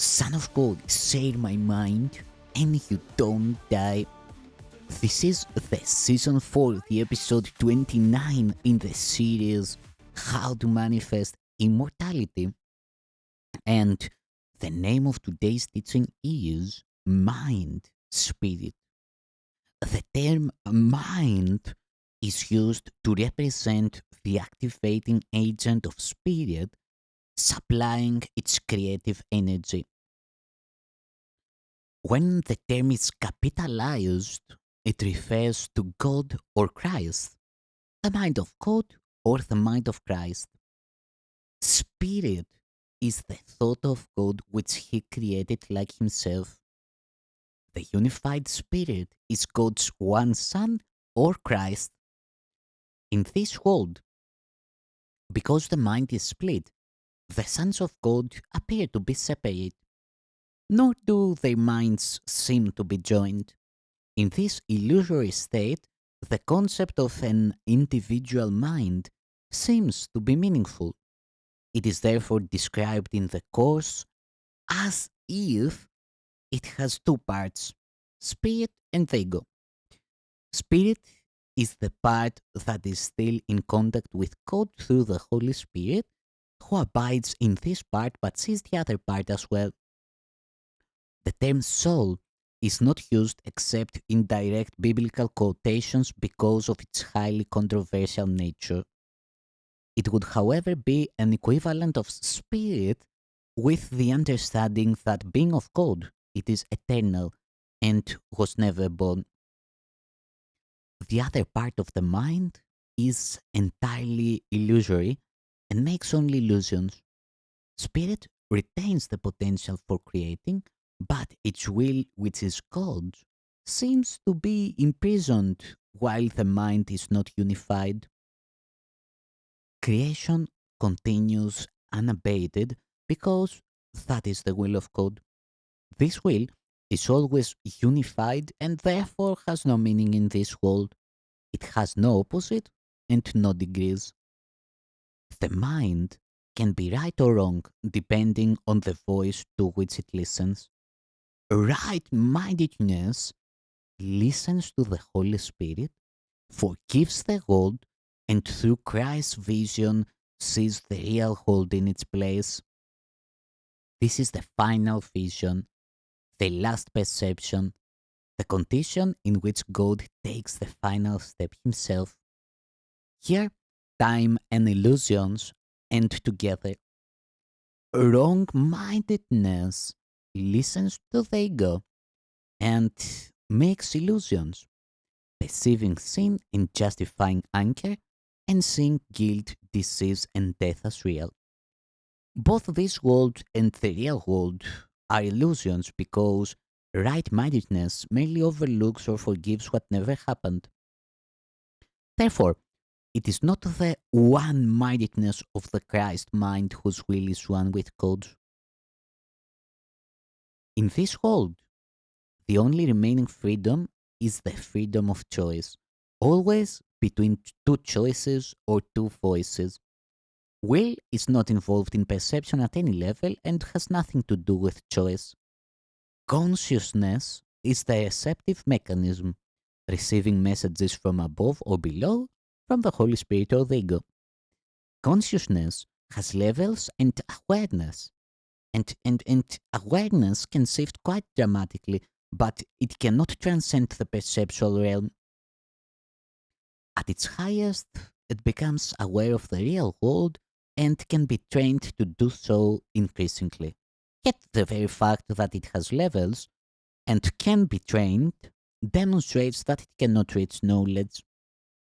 Son of God, share my mind, and you don't die. This is the season 4, the episode 29 in the series How to Manifest Immortality. And the name of today's teaching is Mind Spirit. The term mind is used to represent the activating agent of spirit, supplying its creative energy. When the term is capitalized, it refers to God or Christ, the mind of God or the mind of Christ. Spirit is the thought of God which He created like Himself. The unified Spirit is God's one Son or Christ. In this world, because the mind is split, the sons of God appear to be separate, nor do their minds seem to be joined. In this illusory state, the concept of an individual mind seems to be meaningful. It is therefore described in the Course as if it has two parts, spirit and ego. Spirit is the part that is still in contact with God through the Holy Spirit, who abides in this part but sees the other part as well. The term soul is not used except in direct biblical quotations because of its highly controversial nature. It would, however, be an equivalent of spirit with the understanding that being of God, it is eternal and was never born. The other part of the mind is entirely illusory and makes only illusions. Spirit retains the potential for creating, but its will, which is God, seems to be imprisoned while the mind is not unified. Creation continues unabated because that is the will of God. This will is always unified and therefore has no meaning in this world. It has no opposite and no degrees. The mind can be right or wrong depending on the voice to which it listens. Right mindedness listens to the Holy Spirit, forgives the world, and through Christ's vision sees the real world in its place. This is the final vision, the last perception, the condition in which God takes the final step Himself. Here, time and illusions end together. Wrong mindedness listens to the ego and makes illusions, perceiving sin and justifying anger, and seeing guilt, disease, and death as real. Both this world and the real world are illusions because right mindedness merely overlooks or forgives what never happened. Therefore, it is not the one mindedness of the Christ mind whose will is one with God. In this world, the only remaining freedom is the freedom of choice, always between two choices or two voices. Will is not involved in perception at any level and has nothing to do with choice. Consciousness is the receptive mechanism, receiving messages from above or below, from the Holy Spirit or the ego. Consciousness has levels and awareness. And awareness can shift quite dramatically, but it cannot transcend the perceptual realm. At its highest, it becomes aware of the real world and can be trained to do so increasingly. Yet the very fact that it has levels and can be trained demonstrates that it cannot reach knowledge.